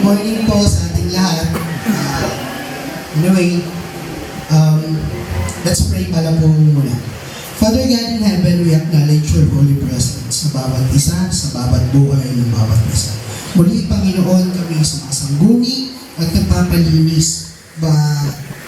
morning po sa ating lahat. Anyway, let's pray pala po muna. Father God in heaven, we acknowledge your holy presence sa bawat isa, sa bawat buhay ng bawat isa. Muli, Panginoon, kami sumasangguni at nagpapalinis.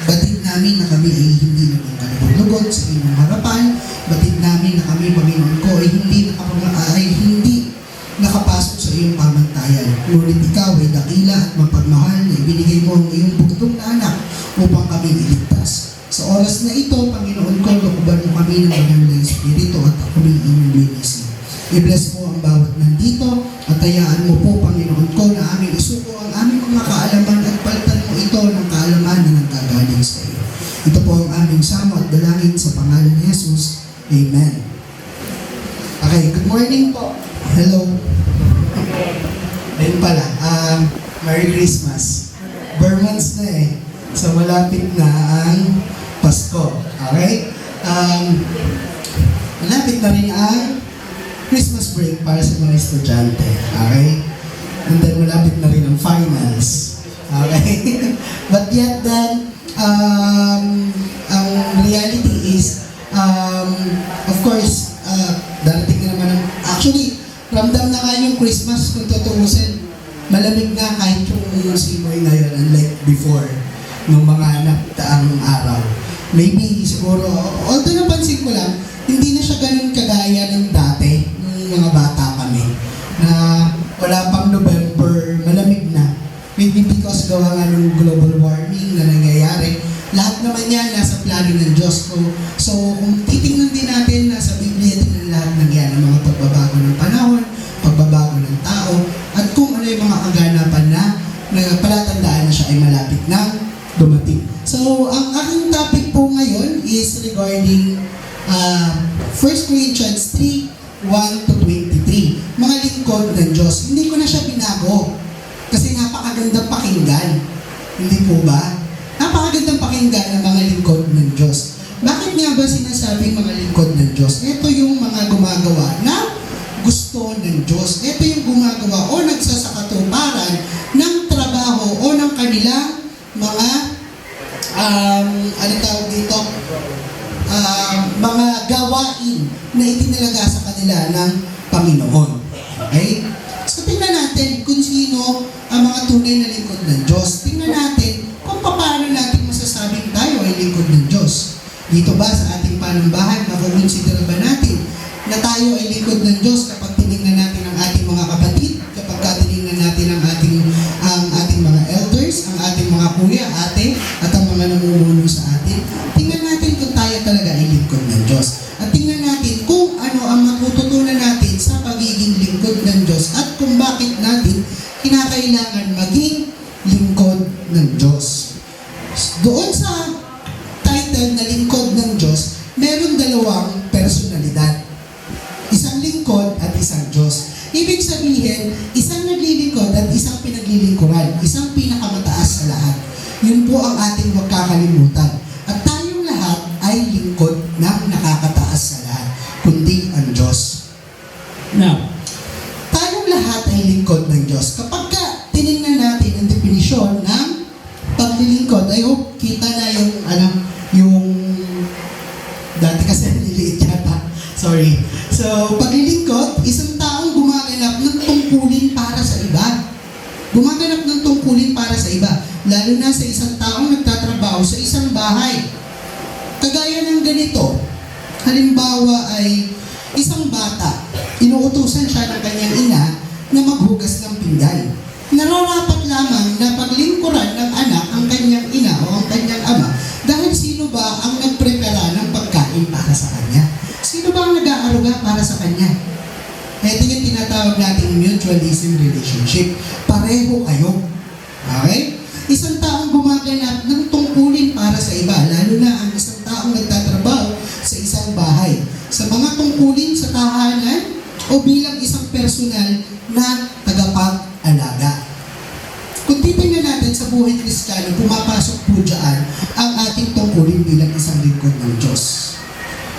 Batid namin na kami ay hindi naging kalugod-lugod sa inyong harapan. Batid namin na kami, Panginoon ko, ay hindi nakapasok sa iyong pamantayan. Ngunit ikaw ay dakila at mapagmahal na ibinigay mo ang iyong bugtong na anak upang kami iligtas. Sa oras na ito, Panginoon ko, lukuban mo kami ng Banal na Espiritu at kami inyong linisin. I-bless mo ang bawat nandito at hayaan mo po, Panginoon ko, na aming isuko ang aming mga kaalaman at palitan mo ito ng kaalaman na nagkagaling sa iyo. Ito po ang aming samo at dalangin sa pangalan ni Jesus. Amen. Okay, good morning po. Hello. Ayun pala, Merry Christmas. Burmans na eh. So malapit na ang Pasko. Okay? Malapit na rin ang Christmas break para sa mga estudyante. Okay? And then malapit na rin ang finals. Okay? But yet then, ang reality is, of course, darating na naman ang, actually, ramdam na nga yung Christmas kung tutuusin. Malamig na kahit yung simoy ngayon, unlike before, nung mga nagdaang araw. Maybe, siguro, although napansin ko lang, hindi na siya ganun kagaya ng dati, nung mga bata kami, na wala pang November, malamig na. Maybe because gawa nga ng global warming na nangyayari, lahat naman yan nasa plano ng Diyos ko. So, kung titingnan din natin, nasa Biblia din ang lahat ng yan, ang mga pagbabago ng panahon, pagbabago ng tao, at kung ano yung mga kaganapan na palatandaan na siya ay malapit na dumating. So, ang aking topic po ngayon is regarding 1 Corinthians 3, 1-23. Mga lingkod ng Diyos. Hindi ko na siya binago kasi napakagandang pakinggan. Hindi po ba? Napakagandang pakinggan ng mga lingkod ng Diyos. Bakit nga ba sinasabing mga lingkod ng Diyos? Ito yung mga gumagawa na gusto ng Diyos. Ito yung gumagawa o nagsasakatuparan ng trabaho o ng kanilang mga mga gawain na itinalaga sa kanila ng Panginoon. Okay? So tingnan natin kung sino ang mga tunay na lingkod ng Diyos. Tingnan natin kung paano natin masasabing tayo ay lingkod ng Diyos. Dito ba sa ating panambahan, makukonsider ba natin na tayo ay lingkod ng Diyos kapag tinignan natin ang ating mga kapatid, kapag tinignan natin ang ating mga elders, ang ating mga kuya, ate, at ang mga namumuno sa atin. Tingnan natin kung tayo talaga ay lingkod ng Diyos. At tingnan natin kung ano ang matututunan natin sa pagiging lingkod ng Diyos at kung bakit natin kinakailangan maging lingkod ng Diyos. Doon sa title na lingkod ng Diyos, meron dalawang personalidad. Isang lingkod at isang Diyos. Ibig sabihin, isang naglilingkod at isang pinaglilingkuran. Isang pinakamataas sa lahat. Yun po ang ating huwag kakalimutan. At tayong lahat ay lingkod ng nakakataas sa lahat, kundi ang Diyos. Now, tayong lahat ay lingkod ng Diyos. Kapag tinignan natin ang definisyon ng paglilingkod, I hope kita na yung dati kasi nililiit yata. Sorry. So, paglilingkod, isang taong gumaganap ng tungkulin para sa iba. Gumaganap ng tungkulin para sa iba. Lalo na sa isang taong nagtatrabaho sa isang bahay. Kagaya ng ganito, halimbawa ay isang bata, inuutusan siya ng kanyang ina na maghugas ng pinggan. Nararapat lamang na paglingkuran ng anak ang kanyang ina o ang kanyang ama dahil sino ba ang nagprepara ng pagkain para sa kanya? Sino ba ang nag-aaruga para sa kanya? Ito yung tinatawag nating mutualism relationship. Pareho kayo. Okay? Isang taong gumaganap ng tungkulin para sa iba, lalo na ang isang taong nagtatrabaho sa isang bahay. Sa mga tungkulin sa tahanan o bilang isang personal na tagapag-alaga. Kung titingnan natin sa buhay Kristiyano, pumapasok po dyan ang ating tungkulin bilang isang lingkod ng Diyos.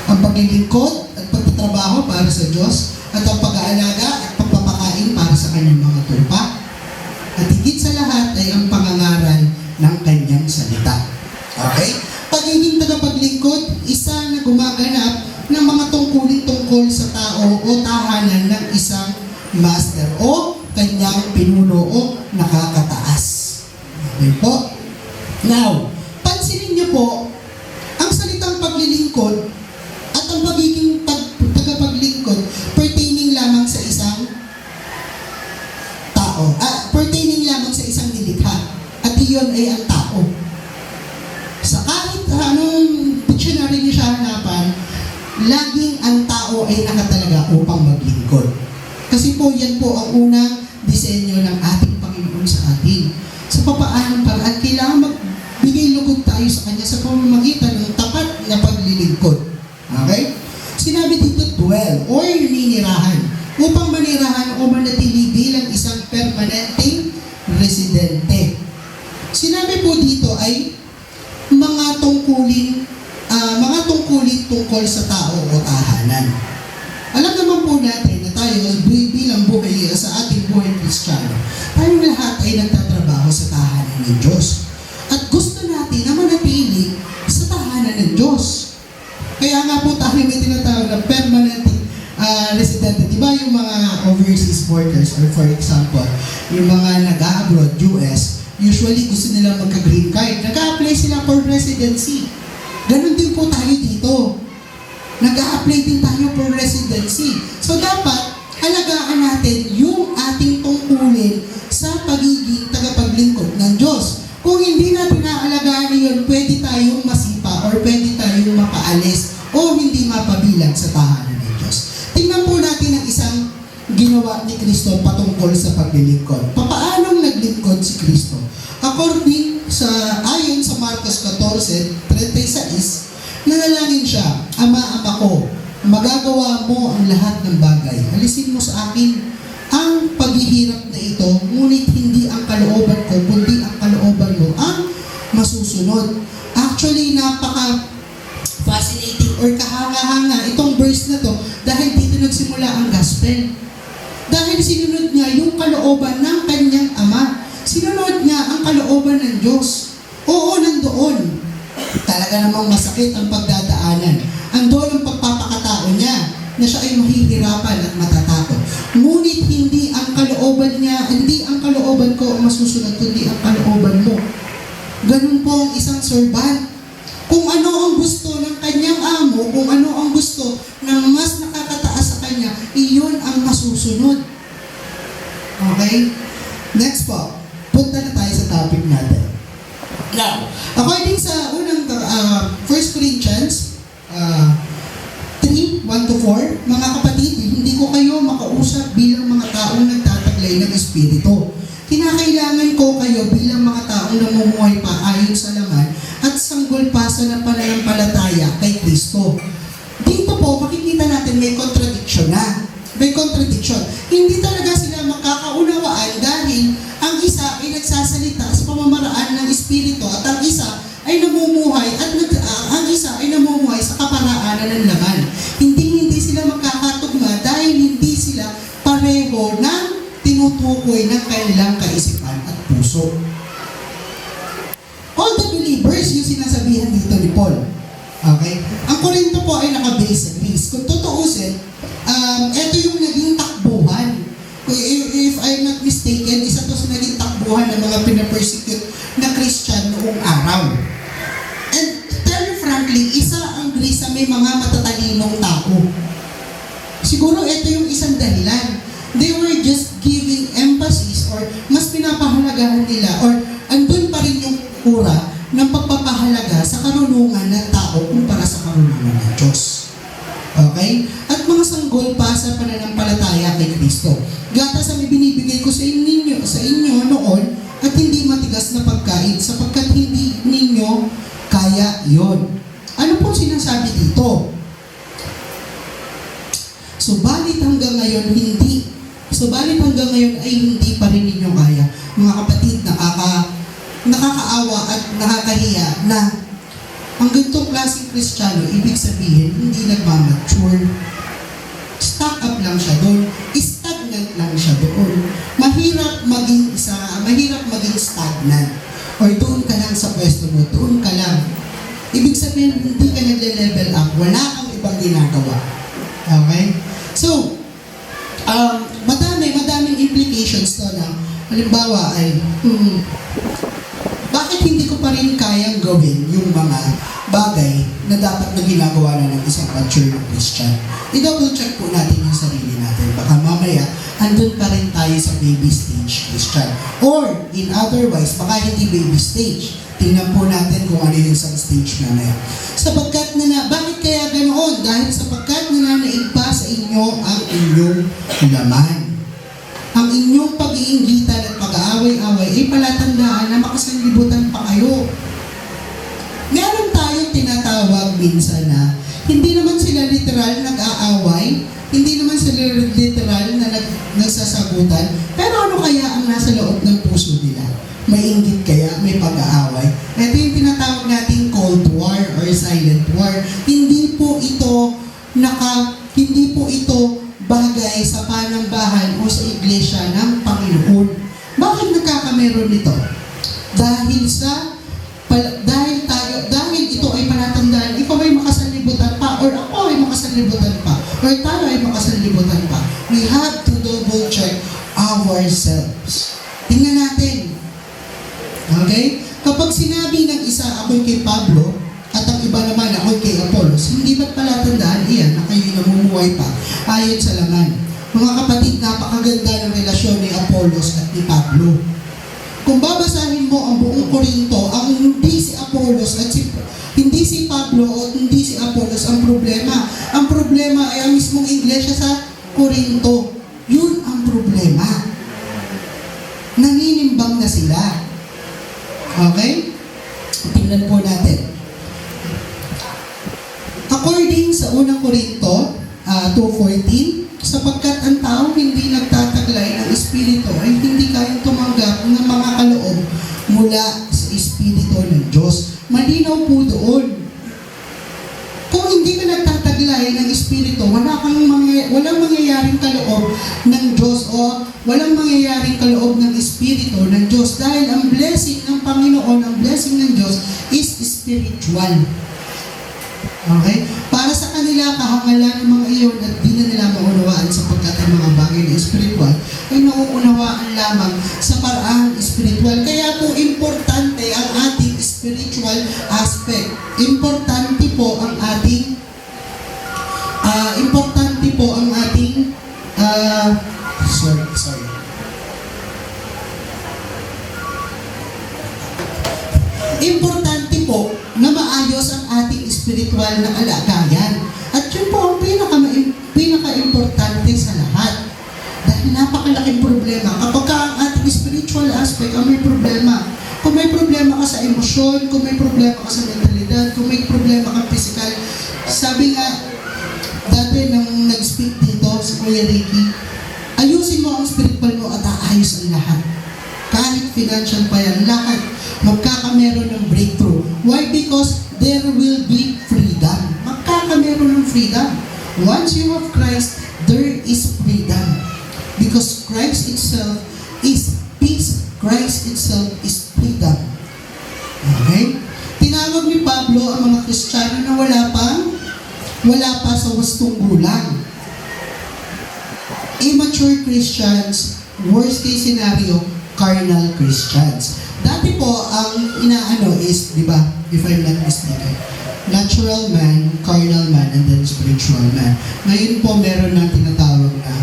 Ang paglilingkod at pagtatrabaho para sa Diyos at ang pag-aalaga at pagpapakain para sa kanyang mga tupa. At higit sa lahat, master o kanyang pinuno o nakakataas. Okay po? Now, pansinin niyo po, ang salitang paglilingkod at ang pagiging tagapaglingkod pertaining lamang sa isang tao. Pertaining lamang sa isang nilikha. At iyon ay ang tao. Sa kahit anong dictionary niyo siya hanapan, laging ang tao ay nakatalaga upang maglingkod. Kasi po yan po ang unang disenyo ng ating Panginoon sa atin. Sa papaanong paraan, kailangan magbigay lugod tayo sa Kanya sa pamamagitan ng tapat na paglilingkod. Okay? Sinabi dito, dwell or ninirahan. Upang manirahan o manatili bilang isang permanenteng residente. Sinabi po dito ay mga tungkulin tungkol sa tao o tahanan. Alam naman po natin na tayo bilang buhay sa ating buhay Kristiyano, tayong lahat ay nagtatrabaho sa tahanan ng Diyos. At gusto natin na manatili sa tahanan ng Diyos. Kaya nga po tayo may tinatawag na permanent resident. Diba yung mga overseas workers or for example, yung mga nag-abroad, US, usually gusto nila magka-green card. Nag-a-apply sila for residency. Ganon din po tayo dito. Nag-a-apply din tayo for residency. So dapat, alagaan natin yung ating tungkulin sa pagiging tagapaglingkod ng Diyos. Kung hindi natin naalagaan yun, pwede tayong masipa or pwede tayong mapaalis o hindi mapabilang sa tahanan ng Diyos. Tingnan po natin ang isang ginawa ni Kristo patungkol sa paglilingkod. Papaanong naglingkod si Kristo? According sa, ayon sa Marcos 14:36, nanalangin siya, Ama ko, magagawa mo ang lahat ng bagay. Alisin mo sa akin ang paghihirap na ito, ngunit hindi ang kalooban ko, kundi ang kalooban mo ang masusunod. Actually, napaka-fascinating or kahanga-hanga itong verse na to dahil dito nagsimula ang gospel. Dahil sinunod niya yung kalooban ng kanyang ama. Sinunod niya ang kalooban ng Diyos. Oo, nandoon. Talaga namang masakit ang pagdadaanan. Andoon ang pagpapakatao niya na siya ay mahihirapan at matatakot. Ngunit hindi ang kalooban niya, hindi ang kalooban ko ang masusunod, kundi ang kalooban mo. Ganun po ang isang servant. Kung ano ang gusto ng kanyang amo, kung ano ang gusto ng mas nakakataas sa kanya, iyon ang masusunod. Okay? Next po. Punta na tayo sa topic natin. Now, according sa unang 1 Corinthians 3:1-4, mga kapatid, hindi ko kayo makausap bilang mga taong nagtataglay ng Espiritu. Kinakailangan ko kayo bilang mga taong namumuhay pa ayon sa laman at sanggol pa sa pananampalataya kay Kristo. Dito po, makikita natin may contradiction na. May contradiction. Hindi talaga sila makakaunawaan dahil ang isa ay nagsasalita sa pamamaraan ng Espiritu at ang isa ay namumuhay ang isa ay namumuhay sa kaparaanan ng laman. Hindi sila magkakatugma dahil hindi sila pareho ng tinutukoy ng kanilang kaisipan at puso. All the believers, yung sinasabihan dito ni Paul. Okay? Ang Korinto po ay naka-base sa Greece. Kung tutuusin, ito yung naging takbuhan. If I'm not mistaken, isa to sa naging takbuhan ng mga pinapersecute na Christian noong araw. And tell you frankly, isa ang Greece sa may mga matatalinong tao. Siguro ito yung isang dahilan. They were just giving emphasis or mas pinapahalagahan nila or andun pa rin yung kura ng pagpapahalaga sa karunungan ng tao kumpara sa karunungan ng Diyos. Okay? At mga sanggol pa sa pananampalataya kay Kristo. Gatas ang ibinibigay ko sa inyo noon at hindi matigas na pagkain sapagkat hindi ninyo kaya yon. Ano po sinasabi dito? Subalit hanggang ngayon ay hindi pa rin ninyo kaya. Mga kapatid, nakakaawa at nakakahiya na ang ganitong klaseng Kristiyano, ibig sabihin, hindi nagmamature. Stuck up lang siya doon. Stagnant lang siya doon. Mahirap maging stagnant. Or doon ka lang sa pwesto mo, doon ka lang. Ibig sabihin, hindi ka nagle-level up. Wala kang ibang ginagawa. Okay? So, madami questions to na, halimbawa ay, bakit hindi ko pa rin kayang gawin yung mga bagay na dapat na ginagawa na ng isang mature Christian? I-double check po natin yung sarili natin. Baka mamaya, andun pa rin tayo sa baby stage Christian. Or, in otherwise, baka hindi baby stage. Tingnan po natin kung ano yung isang stage na yan. Sapagkat bakit kaya ganoon? Dahil sapagkat nananaig sa inyo ang inyong laman. Ang inyong pag-iinggitan at pag-aaway-away ay palatandaan na makasanlibutan pa kayo. Meron tayong tinatawag minsan na hindi naman sila literal nag-aaway, hindi naman sila literal na nagsasagutan, pero ano kaya ang nasa loob ng puso nila? May inggit kaya? May pag-aaway? Ito yung tinatawag nating cold war or silent war. Hindi po ito bagay sa panambahan o sa iglesia ng Panginoon. Bakit nagkakameron nito? Dahil ito ay palatandaan, ikaw ay makasanlibutan pa, or ako ay makasanlibutan pa, or tayo ay makasanlibutan pa. We have to double check ourselves. Tingnan natin. Okay? Kapag sinabi ng isa, ako'y kay Pablo, at ang iba naman, ako'y kay Apollos, hindi ba't palatandaan iyan na kayo'y namumuhay pa ayon sa laman? Mga kapatid, napakaganda ng relasyon ni Apollos at ni Pablo. Kung babasahin mo ang buong Korinto, ang hindi si Apollos at hindi si Pablo o hindi si Apollos ang problema. Ang problema ay ang mismong iglesia sa Korinto. Yun ang problema. Naninimbang na sila. Okay? Tingnan po natin. According sa unang Korinto 2:14, sapagkat ang tao hindi nagtataglay ng Espiritu ay hindi kayang tumanggap ng mga kaloob mula sa Espiritu ng Diyos. Malinaw po doon. Kung hindi ka nagtataglay ng Espiritu, walang mangyayaring kaloob ng Diyos o walang mangyayaring kaloob ng Espiritu ng Diyos dahil ang blessing ng Panginoon, ang blessing ng Diyos is spiritual. Okay? Para sa kanila, kahangalan ng mga iyon at di na nila maunawaan sapagkat ang mga bagay na spiritual ay nauunawaan lamang sa paraang spiritual. Kaya po, importante ang ating spiritual aspect. Importante po ang ating importante po na maayos ang ating spiritual na kalagayan. At yun po ang pinaka-importante sa lahat. Dahil napakalaking problema. Kapag ang ating spiritual aspect ang may problema, kung may problema ka sa emosyon, kung may problema ka sa mentalidad, kung may problema ka physical, sabi nga, dati nang nag-speak dito si Kuya Ricky, ayusin mo ang spiritual mo at aayos ang lahat. Kahit financial pa yan, lahat magkakameron ng breakthrough. Why? Because there will be freedom. Magkakameron ng freedom. Once you have Christ, there is freedom. Because Christ itself is peace. Christ itself is freedom. Okay? Tinawag ni Pablo ang mga Kristiyano na wala pa sa wastong gulang. Immature Christians, worst case scenario, carnal Christians. Dati po, ang inaano is, di ba, if I'm not mistaken, natural man, carnal man, and then spiritual man. Ngayon po, meron na tinatawag na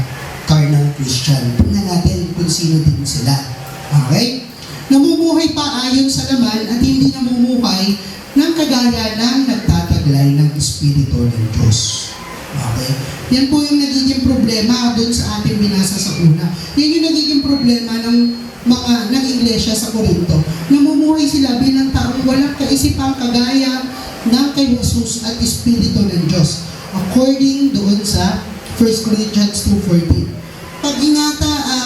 carnal Christian. Tingnan natin kung sino din sila. Okay? Namumuhay pa ayon sa laman at hindi namumuhay ng kagaya ng nagtataglay ng Espiritu ng Diyos. Okay? Yan po yung nagiging problema doon sa ating binasa sa una. Yan yung nagiging problema ng iglesia sa Korinto. Namumuhay sila bilang taong walang kaisipang kagaya ng kay Jesus at Espiritu ng Diyos. According doon sa 1 Corinthians 2:14.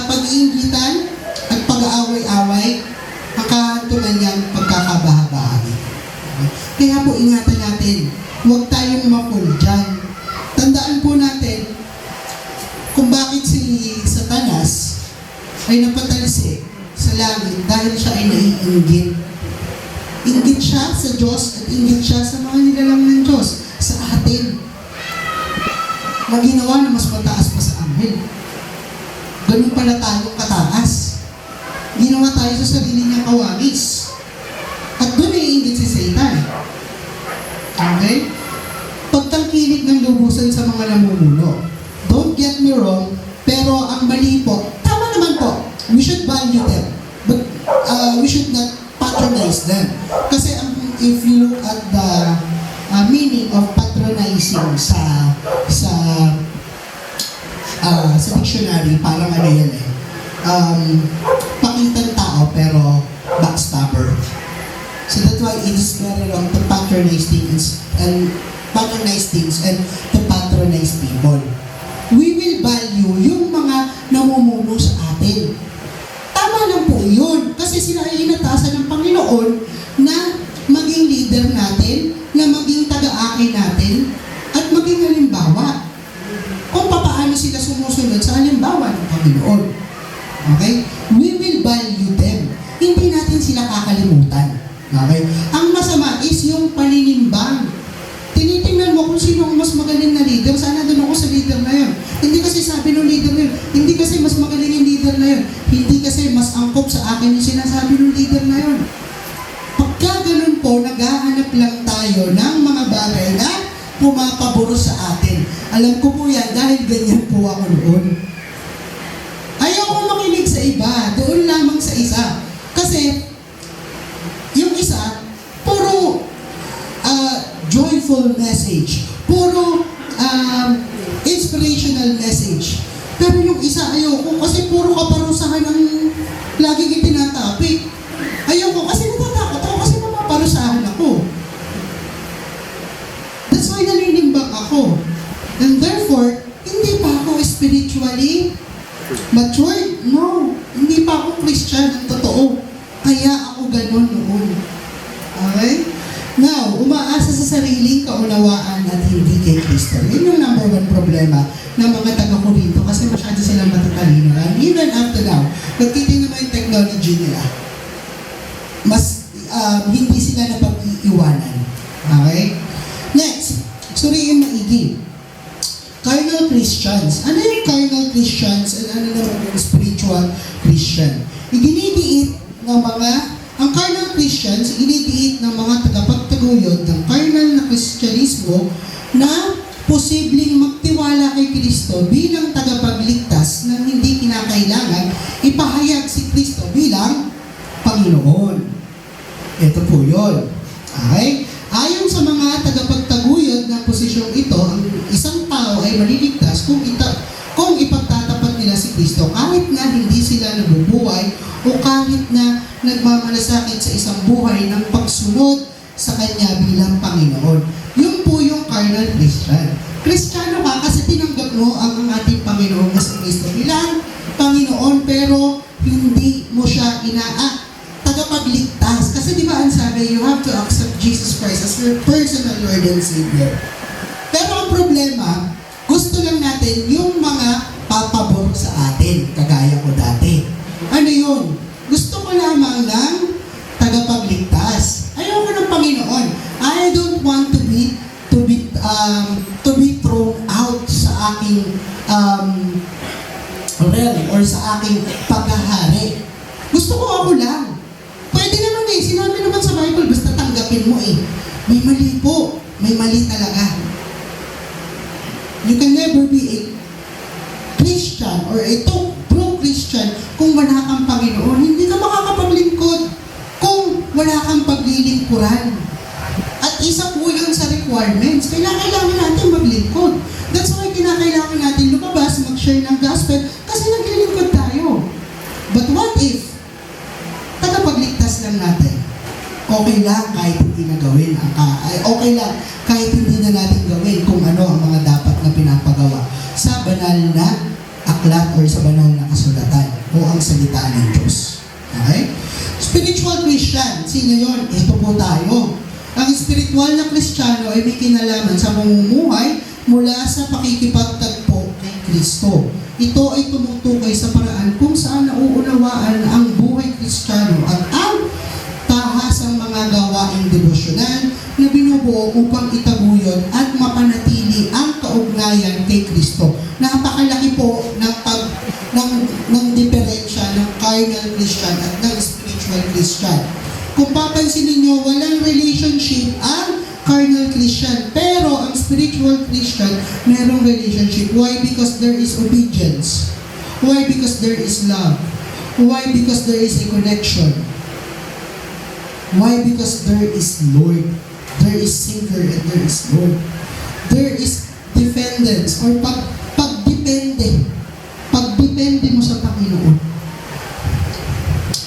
Pag-iingitan at pag-aaway-away, makahantungan niyang pagkakabahabahagi. Kaya po ingatan natin, huwag tayong mapul dyan. Tandaan po natin kung bakit si Satanas ay napatalsik sa langit dahil siya ay naiinggit. Inggit siya sa Diyos at inggit siya sa mga nilalang ng Diyos, sa atin. Na ginawa na mas mataas pa sa anghel. Ganun pala tayong kataas. Ginawa tayo sa sarili niyang kawagis. At doon naiingit si Satan. Okay? Pagtangkilik ng lubusan sa mga namumuno. Don't get me wrong, pero ang mali po, tama naman po, we should value them. But we should not patronize them. Kasi if you look at the meaning of patronizing sa dictionary, parang ano yan eh. Pakitang tao pero backstabber. So that's why it is very wrong to patronize things and to patronize people. We will value yung mga namumuno sa atin. Tama lang po yun. Kasi sila ay inatasan ng Panginoon na maging leader natin, na maging taga-akin natin, at maging halimbawa. Kung paano sila sumusunod sa halimbawa ng Panginoon. Okay? We will value them. Hindi natin sila kakalimutan. Okay? Ang masama is yung paninimbang. Tinitingnan mo kung sino ang mas magaling na leader, sana doon ako sa leader na yun. Hindi kasi sabi ng leader na yun, hindi kasi mas magaling yung leader na yun, hindi kasi mas angkop sa akin yung sinasabi ng leader na yun. Pagka ganun po, naghahanap lang tayo ng mga bagay na pumapaboro sa atin. Alam ko po yan dahil ganyan po ako noon. Ayaw ko makinig sa iba, doon lamang sa isa. Kasi, yung isa, puro joyful message, puro inspirational message. Pero yung isa, ayoko kasi puro kaparusahan ang laging itinatapik. Ayoko kasi natatakot ako kasi mapaparusahan ako. That's why naninimbang ako. And therefore, hindi pa ako spiritually matured. No, hindi pa ako Christian ng totoo. Kaya ako ganun noon. Okay? Now, umaasa sa sariling kaunawaan at hindi kay Kristo. Yun yung number one problema ng mga taga-Korinto kasi masyado silang matatalino. And even up to now, nagtitingnan mo yung technology nila, mas hindi sila napag-iiwanan. Okay? Next, suriin maigi. Carnal Christians. Ano yung carnal Christians and ano naman yung spiritual Christian? Iginidiit ng ang carnal Christians, inidiit ng mga tagapagtaguyod ng carnal na Kristyanismo na posibleng magtiwala kay Kristo bilang tagapagligtas na hindi kinakailangan ipahayag si Kristo bilang Panginoon. Ito po yun. Okay? Ayon sa mga tagapagtaguyod ng posisyong ito, ang isang tao ay maliligtas kung ipagtatapat nila si Kristo kahit na hindi sila nabubuhay o kahit na nagmamalasakit sa isang buhay ng pagsunod sa Kanya bilang Panginoon. Yun po yung carnal Christian. Kristiyano ka kasi tinanggap mo ang ating Panginoon na si Kristo bilang Panginoon pero hindi mo siya tagapagligtas. Kasi di ba ang sabi, you have to accept Jesus Christ as your personal Lord and Savior. Pero ang problema, gusto lang natin yung mga papabor sa atin, kagaya ko dati. Ano yun? Gusto ko lamang ng tagapagligtas. Ayoko ng Panginoon. I don't want to be thrown out sa aking realm or sa aking paghahari. Gusto ko ako lang. Pwede naman eh. Sinabi naman sa Bible, basta tanggapin mo eh. May mali po. May mali talaga. You can never be a Christian or a true Christian kung wala kang Panginoon. Hindi ka makakapaglingkod kung wala kang paglilingkuran. At isa po yun sa requirements. Kailangan natin maglingkod. That's why kinakailangan natin lumabas, mag-share ng gospel kasi naglilingkod tayo. But what if tagapagligtas lang natin? Okay lang kahit hindi na gawin. Okay lang kahit hindi na natin gawin kung ano ang mga dapat na pinapagawa sa banal na aklat or sa banal na kasulatan o ang salita ng Diyos. Okay? Spiritual Christian, sino yun? Ito po tayo. Ang spiritual na Kristiyano ay may kinalaman sa mamumuhay mula sa pakikipagtagpo kay Kristo. Ito ay tumutukoy sa paraan kung saan nauunawaan ang buhay Kristiyano at ang tahasang mga gawaing devosyonal na binubuo upang itaguyod at mapanatili ang kaugnayan kay Kristo. Napakalaki po ng diferensya ng carnal Christian at Kung papansinin nyo, walang relationship ang carnal Christian. Pero ang spiritual Christian, merong relationship. Why? Because there is obedience. Why? Because there is love. Why? Because there is a connection. Why? Because there is Lord. There is Savior and there is Lord. There is dependence or pagdepende. Pagdepende mo sa Panginoon.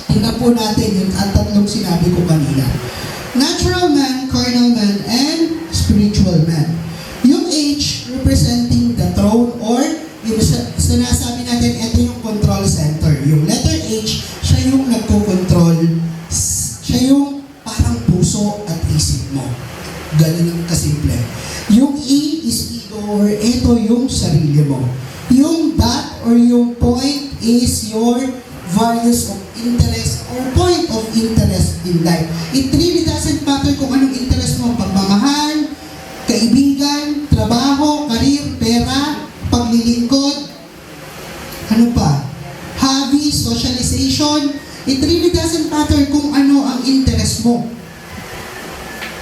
Tingnan po natin yung tatlong sinabi ko kanina. Natural man, carnal man, and spiritual man. Yung H representing the throne or yung sinasabi natin, ito yung control center. Yung letter H, siya yung nagko-control. Siya yung parang puso at isip mo. Ganun ang kasimple. Yung E is ego or ito yung sarili mo. Yung dot or yung point is your values of interest or point of interest in life. It really doesn't matter kung anong interest mo, pagmamahal, kaibigan, trabaho, karir, pera, paglilingkod, ano pa? Hobby, socialization. It really doesn't matter kung ano ang interest mo.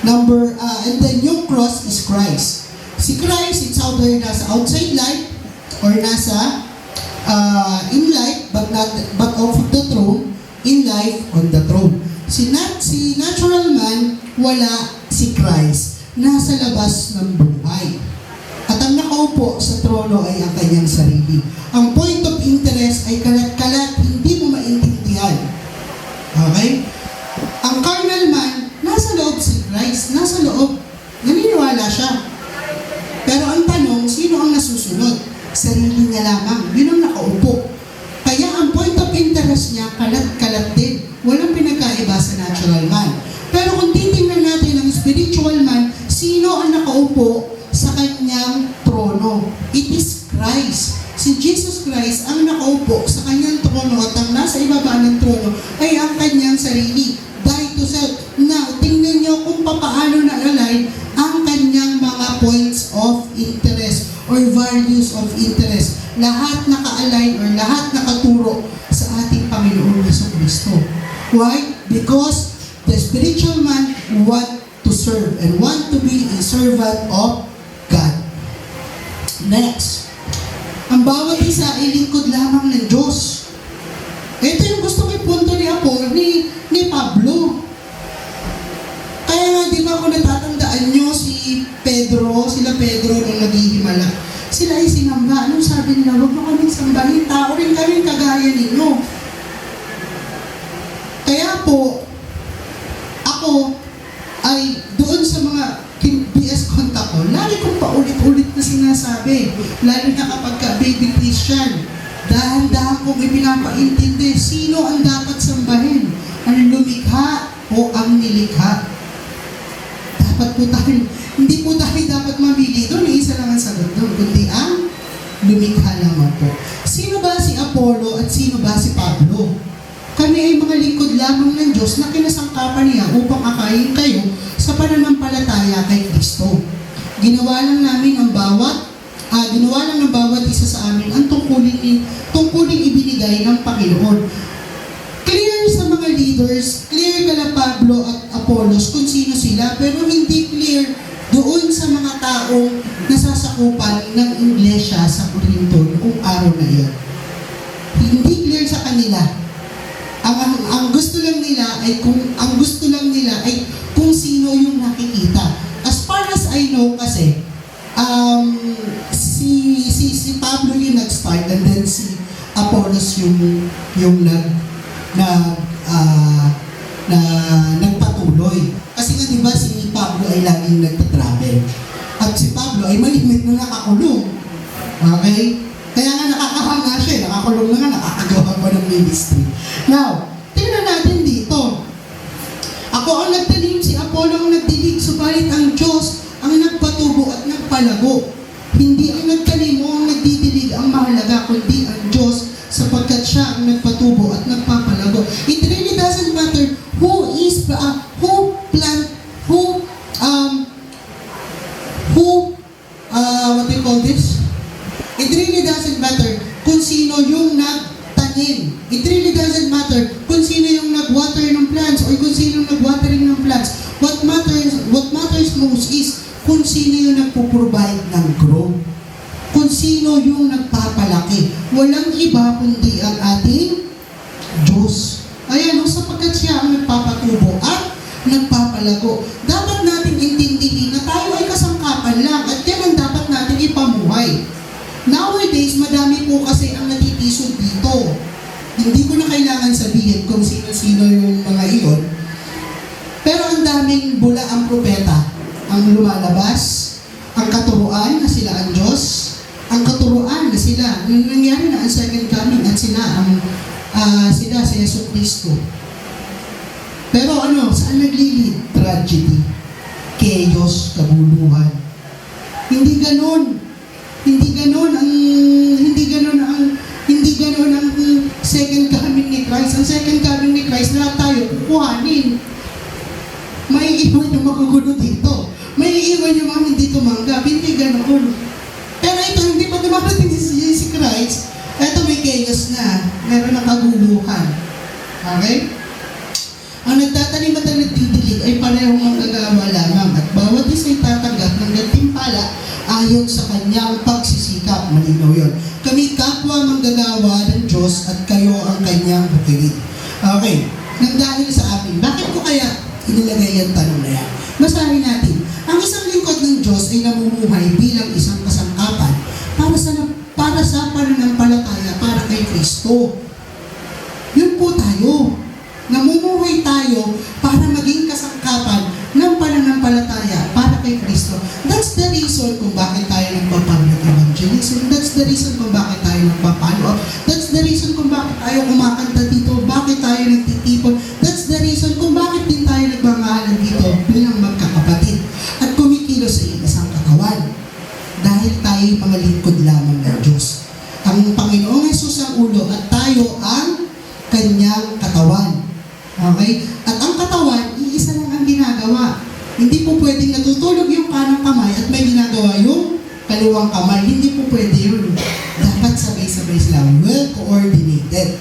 And then yung cross is Christ. Si Christ, it's either nasa outside life or nasa in life, but off of the throne, in life, on the throne. Si natural man, wala si Christ. Nasa labas ng buhay. At ang nakaupo sa trono ay ang kanyang sarili. Ang point of interest ay kalat-kalat, hindi mo maintindihan. Okay? Ang carnal man, nasa loob si Christ, nasa loob. Naniniwala siya. Pero ang tanong, sino ang nasusunod? Sarili niya lamang. Yun ang nakaupo. Kaya ang point of interest niya, kalat-kalat din. Walang pinagkaiba sa natural man. Pero kung titingnan natin ang spiritual man, sino ang nakaupo sa kanyang trono? It is Christ. Si Jesus Christ ang nakaupo sa kanyang trono at ang nasa ibaba ng trono ay ang kanyang sarili. Die to self. Now, tingnan nyo kung paano na-align ang kanyang mga points of interest or values of interest. Lahat naka-align or lahat nakaturo sa ating Panginoon Jesucristo. Why? Because the spiritual man want to serve and want to be a servant of God. Next, ang bawat isa ay lingkod lamang ng Diyos. Ito yung gusto ko punto ni Pablo. Kaya nga, di ba kung natatandaan nyo sila Pedro nung naghihimala, sila ay sinamba. Anong sabi nila? Huwag mo kaming sambahin. Tao rin kami kagaya ninyo. Kaya po, ako ay doon sa mga BS contact ko, lagi kong paulit-ulit na sinasabi, lalo na kapag ka-baby Christian, dahan-dahan kong ipinapaintindi, sino ang dapat sambahin? Ang lumikha o ang nilikha? Dapat po tayo, hindi po tayo dapat mamili doon, isa lang ang sagot doon, kundi ang lumikha naman po. Sino ba si Apollo at sino ba si Pablo? Kami ay mga lingkod lamang ng Diyos na kinasangkapan niya upang akayin kayo sa pananampalataya kay Kristo. Ginawa lang ng bawat isa sa amin ang tungkulin ibinigay ng Panginoon. Clear sa mga leaders, clear kala Pablo at Apollos kung sino sila, pero hindi clear doon sa mga taong nasasakupan ng iglesia sa Corinto noong araw na iyon. Hindi clear sa kanila. Ang gusto lang nila ay kung sino yung nakikita. As far as I know kasi, si Pablo yung nag-start and then si Apollos yung nagpatuloy. Kasi nga diba si Pablo ay laging nagtatravel. At si Pablo ay malimit na nakakulong. Okay? Kaya nga nakakahanga siya, nakakulong na nga, nakakagawa pa ng ministry. Now, tingnan natin dito. Ako ang nagtanim, si Apollo ang nagdilig, subalit ang Diyos ang nagpatubo at nagpalago. Hindi ang nagtanim o ang nagdidilig ang mahalaga, kundi ang Diyos sapagkat siya ang nagpatubo at nagpapalago. It really doesn't matter who It really doesn't matter kung sino yung nagtanim. It really doesn't matter kung sino yung nag-water ng plants or kung sino yung Hindi ko na kailangan sabihin kung sino-sino yung mga iyon. Pero ang daming bula ang propeta ang lumalabas, ang katuruan na sila ang Diyos, ang katuruan na sila, nangyari na ang second coming at sila si Yesu Cristo. Pero saan naglilid? Tragedy, chaos, kabuluhan. Hindi ganon ang second coming ni Christ. Ang second coming ni Christ na tayo kukuhanin. May iwan yung magugulo dito. May iwan yung mga hindi tumanggap. Hindi ganoon. Pero ito, hindi pa dumarating si Christ. Ito may chaos na. Meron ng kaguluhan. Okay? Ang nagtatanim at ang nagdidilig ay parehong manggagawa lamang at bawat isa'y tatanggap ng gantimpala ayon sa kanyang pagsisikap. Malinaw yun. Kami kapwa manggagawa ng Diyos at kayo ang kanyang bukid. Okay. Nang dahil sa amin, bakit ko kaya inilagay ang tanong na yan? Basahin natin. Ang isang lingkod ng Diyos ay namumuhay bilang isang kasangkapan para sa pananampalataya para kay Kristo. Yun po tayo. Namumuhay tayo para maging kasangkapan ng pananampalataya para kay Kristo. That's the reason kung bakit tayo nagpa-public evangelism. That's the reason kung bakit tayo nagpa-follow. That's the reason kung bakit tayo kumakanta dito, bakit tayo nagtitipon. That's the reason kung bakit din tayo nagmamahalan dito bilang magkakapatid at kumikilos sa isang katawan. Dahil tayo mga lingkod lamang ng Diyos. Ang Panginoong Hesus ang ulo at tayo ang kanyang katawan. Okay? At ang katawan, iisa lang ang ginagawa. Hindi po pwedeng natutulog yung kanang kamay at may ginagawa yung kaliwang kamay. Hindi po pwede yun. Dapat sabay-sabay sila. Well-coordinated.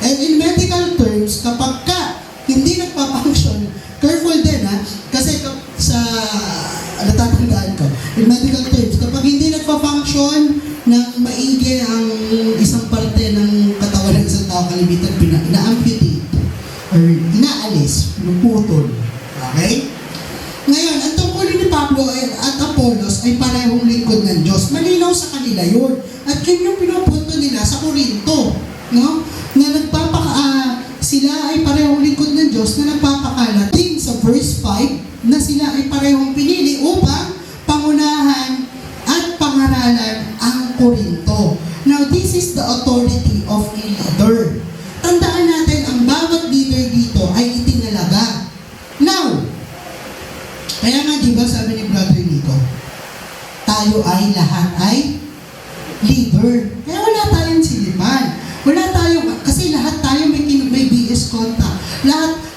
And in medical terms, kapag hindi nagpa-function, careful din kasi sa natatandaan ko, in medical terms, kapag hindi nagpa-function ng maigi ang isang parte ng katawan ng isang tao kalimitan, ina-amputate or inaalis, pinuputol. Okay? Ngayon, ang tungkulin ni Pablo at Apollos ay parehong lingkod ng Diyos. Malinaw sa kanila yun. At yun yung pinuputol nila sa Korinto. No? Na sila ay parehong lingkod ng Diyos na nagpapakalating sa verse 5 na sila ay parehong pinili upang pangunahan at pangaralan ang Korinto. Now, this is the authority of a leader. Tandaan natin, ang bawat leader dito ay itinalaga. Now, kaya nga diba sabi ni Brother Nico, tayo ay lahat ay leader. Kaya wala tayong silipan. Wala tayong, kasi lahat tayo may BS contact.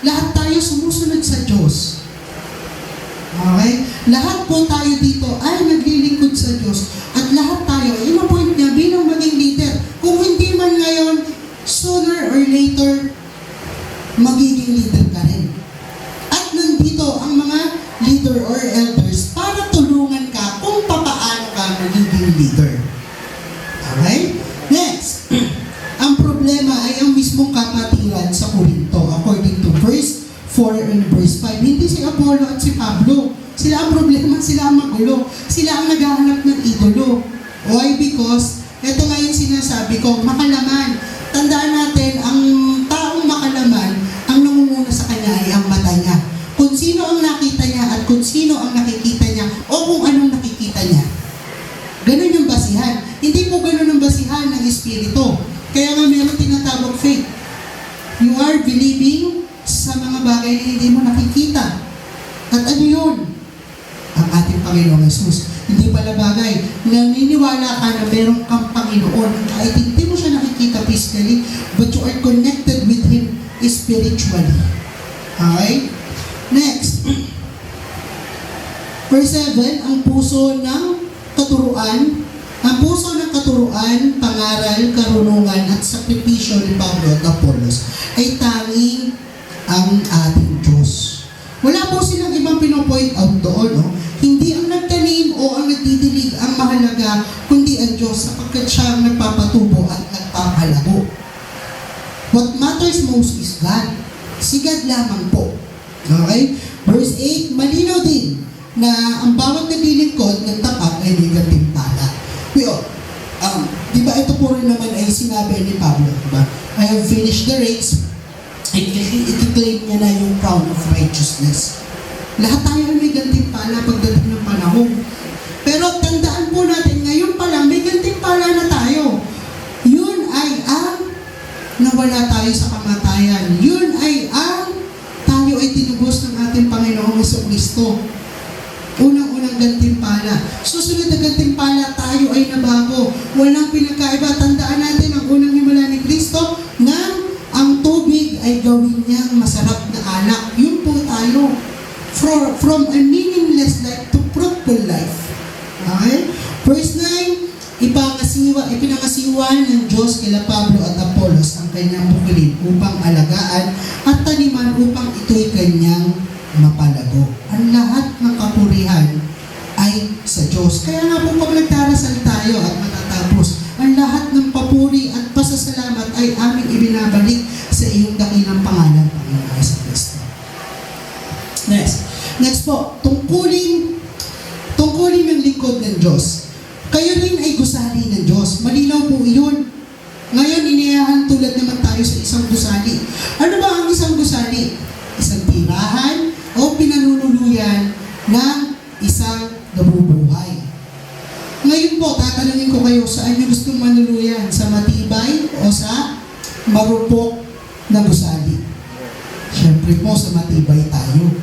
Lahat tayo sumusunod sa Diyos. Okay? Lahat po tayo dito ay naglilingkod sa Diyos. At lahat tayo, yun ang point niya, bilang maging leader. Kung hindi man ngayon, sooner or later, magiging leader ka rin. At nandito ang mga leader or elders para tulungan ka kung paano ka magiging leader. Okay? Next, ang problema ay ang mismong kapatiran sa Korinto according to verse 4 and verse 5. Hindi si Apollo at si Pablo. Sila ang problema, sila ang magulo. Sila ang naghahanap ng idolo. Why? Because, ito nga yung sinasabi ko, makalaman. Tandaan natin, ang taong makalaman, ang namumuna sa kanya ay ang mata niya. Kung sino ang nakita niya at kung sino ang nakikita niya o kung anong nakikita niya. Ganun yung basihan. Hindi po ganun ang basihan ng Espiritu. Kaya nga meron tinatawag faith. You are believing sa mga bagay na hindi mo nakikita. At ano yun? Ang ating Panginoong Hesus. Hindi pala bagay. Naniniwala ka na meron kang Panginoon. Kahit hindi mo siya nakikita physically, but you are connected with Him spiritually. Okay? Next. Verse 7, ang puso ng katuruan. Ang puso ng katuruan, pangaral, karunungan, at sakripisyo ni Pablo at Apollos ay tanging ang ating Diyos. Wala po silang ibang pinopoint out doon. No? Hindi ang nagtanim o ang nagdidilig ang mahalaga, kundi ang Diyos sapagkat siya ang nagpapatubo at nagpapalago. What matters most is God. Si God lamang po. Okay? Verse 8, malinaw din na ang bawat naglilingkod ng tapat ay may gantimpala. Di ba ito po rin naman ay sinabi ni Pablo, diba? I finish the race, i-claim niya na yung crown of righteousness. Lahat tayo may gantimpala pagdating ng panahon. Pero tandaan po natin, ngayon pa lang, may gantimpala na tayo. Yun ay ang nawala tayo sa kamatayan. Yun ay ang tayo ay tinubos ng ating Panginoong Jesucristo. Unang-unang gantimpala. Susunod na gantimpala, tayo ay nabago. Walang pinagkaiba. Tandaan natin ang unang himala ni Kristo na ang tubig ay gawin niyang masarap na alak. Yun po tayo. From a meaningless life to fruitful life. Okay? Verse 9, ipinangasiwa ng Diyos kila Pablo at Apolos ang kanyang bukilin upang alagaan at taniman upang ito'y kanyang mapalago. Ang lahat ng kapurihan ay sa Diyos. Kaya nga po pag nagdarasal tayo at matatapos, ang lahat ng papuri at pasasalamat ay aming ibinabalik sa iyong dakilang pangalan, Panginoon Jesucristo. Next po, tungkulin ng lingkod ng Diyos. Kayo rin ay gusali ng Diyos. Malinaw po iyon. Ngayon, iniyahan tulad naman tayo sa isang gusali. Ano ba ang isang gusali? Isang tirahan o pinanunuluyan ng isang nabubuhay. Ngayon po, tatanungin ko kayo, saan nyo gustong manuluyan? Sa matibay o sa marupok na gusali? Siyempre po, sa matibay tayo.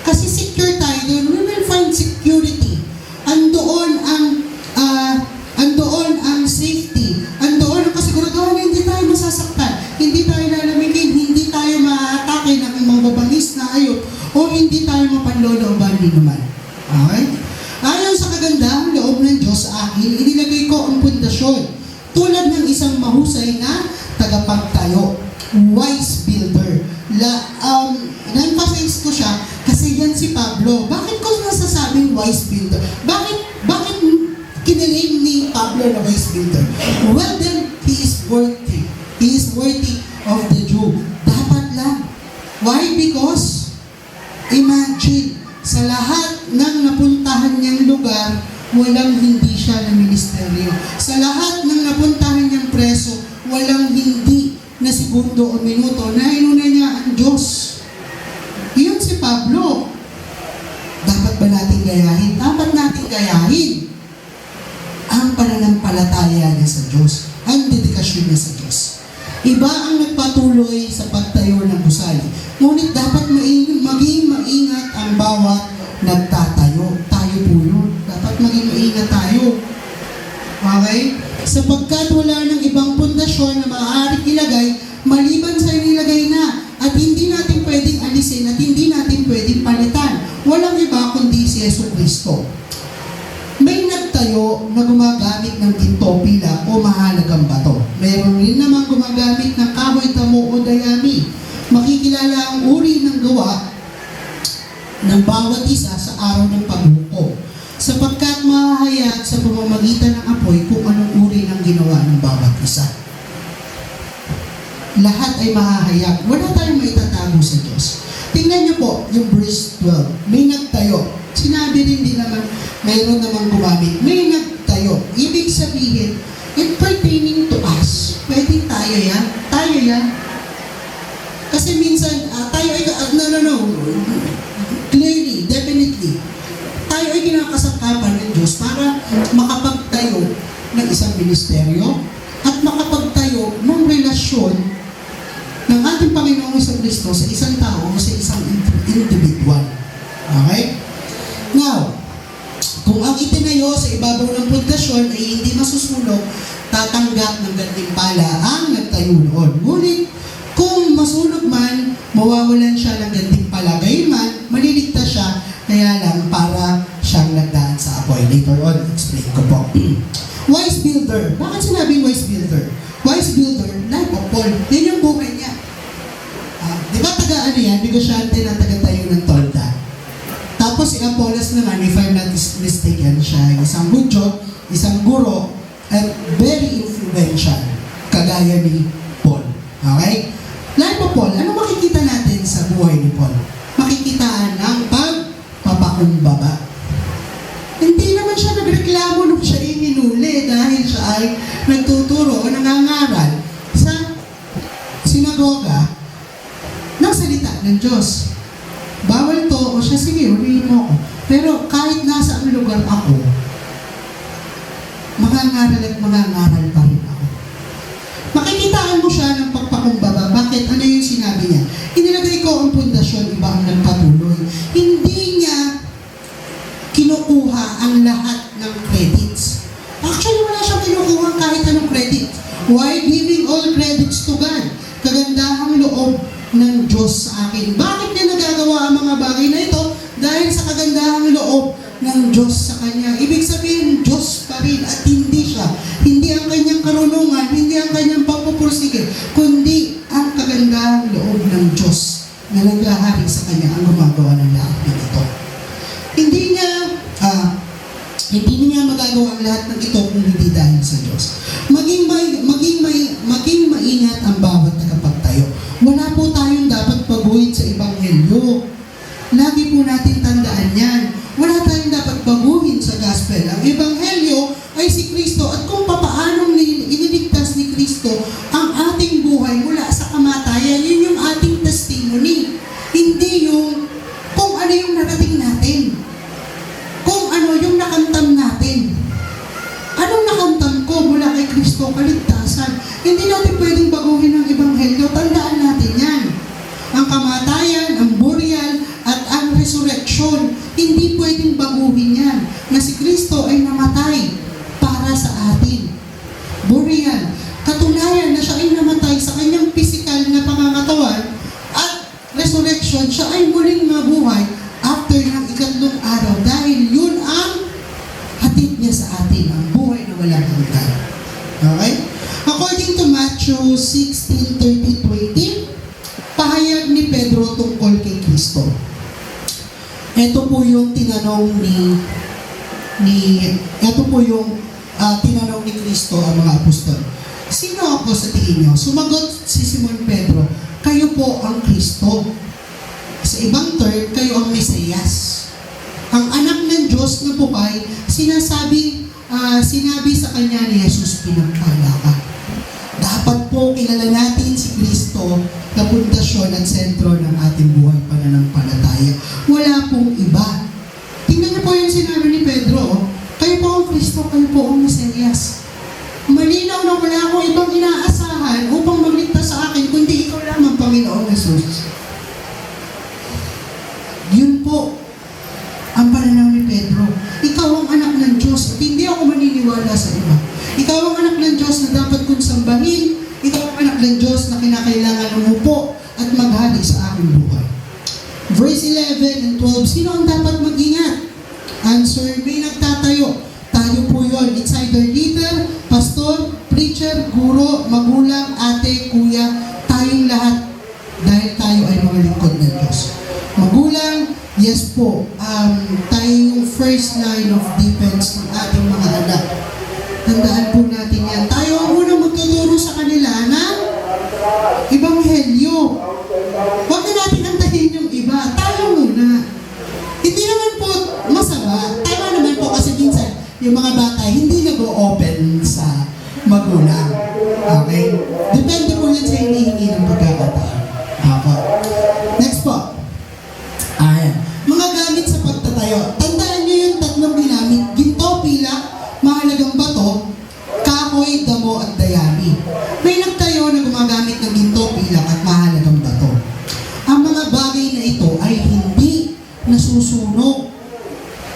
Kasi secure tayo doon. We will find security. Andoon ang safety. Andoon ang kasiguraduhan na hindi tayo masasaktan. Hindi tayo lalamigin. Hindi tayo maaatake ng mga babangis na ayot. O hindi tayo mapanlolo o bandi naman. Okay? Ayon sa kagandahang loob ng Diyos sa akin, inilagay ko ang pundasyon. Tulad ng isang mahusay na tagapagtayo. Wise builder. Na-emphasize ko siya kasi yan si Pablo. Bakit ko nasasabing wise builder? Bakit kinilaim ni Pablo na wise builder? Well then, he is worthy. He is worthy of the job. Dapat lang. Why? Because, imagine, sa lahat ng napuntahan niyang lugar, walang hindi siya na ministeryo. Sa lahat ng napuntahan niyang preso, walang hindi na segundo o minuto na inuna niya ang Diyos. Iyon si Pablo. Dapat ba natin gayahin? Dapat natin gayahin ang pananampalataya niya sa Diyos, ang dedikasyon niya sa Diyos. Iba ang nagpatuloy sa pagtayo ng gusali. Ngunit dapat maging maingat ang bawat nagtatayo. Tayo po yun. Dapat maging maingat tayo. Okay? Sapagkat wala ng ibang pundasyon na maaaring ilagay maliban sa inilagay na at hindi natin pwedeng alisin at hindi natin pwedeng palitan. Walang iba kundi si Jesucristo. May nagtayo na gumagamit ng ginto, pila o mahalagang bato. Meron rin naman gumagamit ng kahoy, tamo o dayami. Makikilala ang uri ng gawa ng bawat isa sa araw ng paghukom, sapagkat mahahayag sa pamamagitan ng apoy kung anong uri ng ginawa ng bawat isa. Lahat ay mahahayag. Wala tayong maitatago sa Diyos. Tingnan niyo po yung verse 12. May nagtayo. Sinabi rin din naman, mayroon namang gumamit. May nagtayo. Ibig sabihin, it pertaining to us. Pwede tayo yan. Tayo yan. Kasi minsan, tayo ay, no. Clearly, definitely. Tayo ay kinakasangkapan ng Diyos para makapagtayo ng isang ministeryo at makapagtayo ng relasyon ng ating Panginoong Jesucristo sa isang tao o sa isang individual. Okay? Now, kung ang itinayo sa ibabaw ng pundasyon ay hindi masusunog, tatanggap ng gantimpala ang nagtayo noon. Ngunit, kung masunog man, mawawalan siya ng gantimpala. Gayunman, maliligtas siya, kaya lang para siyang nagdaan sa apoy. Later on, explain ko po. Wise builder. Bakit sinabing wise builder? Wise builder, life of Paul. Yan yung buhay niya. Di ba taga-ano yan? Negosyante ng taga-tayo ng tolda. Tapos si Apollos naman, if I'm not mistaken, siya isang Hudyo, isang guro, at very influential, kagaya ni Paul. Okay? Life of Paul, ano makikita natin sa buhay ni Paul? Makikitaan ng pagpapakumbaba. Hindi naman siya nagreklamo nung siya hinuli dahil siya ay nagtuturo o nangangaral sa sinagoga ng salita ng Diyos. Bawal to, o siya, sige, ulihin mo ako. Pero kahit nasa ang lugar ako, mangangaral at mangangaral pa rin ako. Makikitaan mo siya ng pagpakumbaba. Bakit? Ano yung sinabi niya? Inilagay ko ang pundasyon, iba ang nagpatuloy. Hindi niya kinukuha ang lahat ng credits. Actually, wala siyang kinukuha kahit anong credit. Why? Giving all credits to God. Kagandahang loob ng Diyos sa akin. Bakit niya nagagawa ang mga bagay na ito? Dahil sa kagandahang loob ng Diyos sa kanya. Ibig sabihin, Diyos pa rin at hindi siya. Hindi ang kanyang karunungan, hindi ang kanyang pagpupursige, kundi ang kagandahang loob ng Diyos na naglahari sa kanya ang gumagawa ng lahat ng ito. Hindi niya magagawa ang lahat ng ito kung hindi dahil sa Diyos. Maging maingat ang bawat nakapagtayo. Wala po tayong dapat paguhit sa Ebanghelyo. Lagi po natin tandaan yan. Wala tayong dapat baguhin sa gospel. Ang Ebanghelyo ay si Kristo at kung papaanong iniligtas ni Kristo ang ating buhay mula sa kamatayan, yun yung ating testimony. Hindi yung kung ano yung narating natin. Kung ano yung nakamtam natin. Anong nakamtam ko mula kay Kristo? Kaligtasan. Hindi natin pwedeng baguhin ang Ebanghelyo. Tandaan natin yan. Ang kamatayan, ang burial, at ang resurrection, hindi pwedeng baguhin yan. Na si Kristo ay namatay para sa atin. Burial. Katunayan na siya ay namatay sa kanyang physical na pangangatawan at resurrection, siya ay muling mabuhay after ng ikatlong araw dahil yun ang hatid niya sa atin, ang buhay na walang hanggan. Okay? According to Matthew 16:30-20, pahayag ni Pedro tungkol kay Kristo. Ito po yung tinanong tinanong ni Kristo ang mga apostol. Sino ako sa tingin niyo? Sumagot si Simon Pedro, kayo po ang Kristo. Sa ibang term, kayo ang Mesiyas. Ang anak ng Diyos na buhay, sinabi sa kanya ni Jesus, pinagpala ka. Dapat po kilala natin si Kristo na pundasyon at sentro ng ating buhay pananampalataya. Wala pong iba. Tingnan niyo po yung sinabi ni Pedro, kayo po ang Kristo, kayo po ang Mesiyas. Malinaw na wala akong ibang inaasahan upang magligtas sa akin, kundi ikaw lamang, Panginoong Jesus. Yun po ang pananaw ni Pedro. Ikaw ang anak ng Diyos at hindi ako maniniwala sa iba. Ikaw ang anak ng Diyos na dapat kong sambahin. Ikaw ang anak ng Diyos na kinakailangan umupo at maghari sa aking buhay. Verse 11 and 12, sino ang dapat mag-ingat? Answer, may nagtatayo. Tayo po yun. It's either leader, pastor, preacher, guro, magulang, ate, kuya, tayong lahat. Dahil tayo ay mga lingkod ng Diyos. Magulang, yes po, tayo yung first line of defense ng ating mga anak. Tandaan po natin yan. Tayo ang unang magtuturo sa kanila ng Ebanghelyo. Huwag na natin antahin yung iba. Tayo muna. Hindi naman po masama. Tama naman po kasi minsan yung mga bata hindi nag-o-open sa magulang. Okay? Depende po yan sa hinihingi ng pagkakataon. Okay. Next po. Ayan. Mga gamit sa pagtatayo. Tandaan nyo yung tatlong ginamit. Ginto, pilak, mahalagang bato, kahoy, damo, at dayami. May nagtayo na gumagamit ng ginto, pilak, at mahalagang bato. Ang mga bagay na ito ay hindi nasusunog.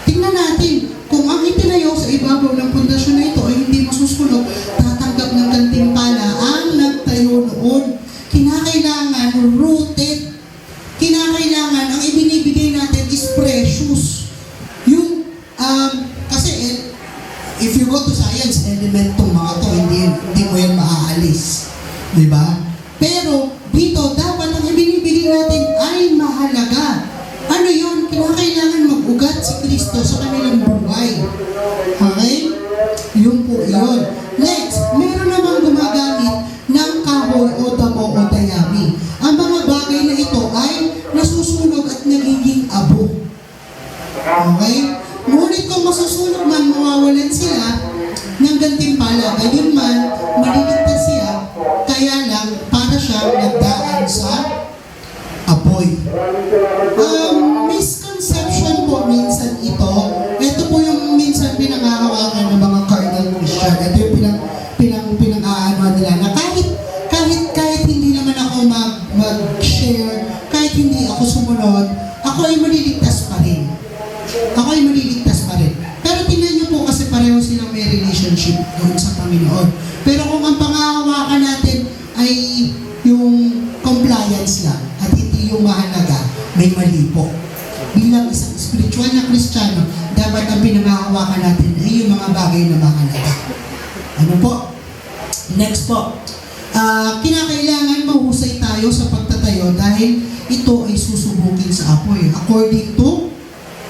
Tingnan natin, kung ang itinayo sa ibabaw ng pundasyon na ito ay hindi masusunog, tatanggap ng gantimpala ang nagtayo noon. Kinakailangan rooted. Kinakailangan, ang ibinibigay natin is precious. Yung, kasi if you go to science, element tong mga to, hindi mo yan maaalis. Diba? Pero, dito, dapat ang ibinibigay natin ay mahalaga. Ano yun? Kinakailangan mag-ugat si Kristo sa kanilang buhay. Okay? Yun po yun. Next, meron namang gumagamit ng kahoy o damo o dayami. Ang mga bagay na ito ay nasusunog at nagiging abo. Okay? Ngunit kung masusunog man, mawawalan sila ng gantimpala. Gayon man, maliligtas siya, kaya lang para siyang Misconception po minsan ito. Ito po yung minsan pinangahawakan ng mga cardinal Christian. Ito yung pinang-aano nila na kahit hindi naman ako mag-share, kahit hindi ako sumunod, ako ay maliligtas pa rin. Pero tingnan niyo po kasi pareho silang may relationship doon sa Panginoon. Pero kung ang pangahawakan natin ay yung compliance lang at hindi yung mahalaga, may mali po. Bilang isang spiritual na Kristiyano, dapat ang pinangahawakan natin ay yung mga bagay na mahalaga. Ano po? Next po. Kinakailangan mahusay tayo sa pagtatayo dahil ito ay susubukin sa apoy. According to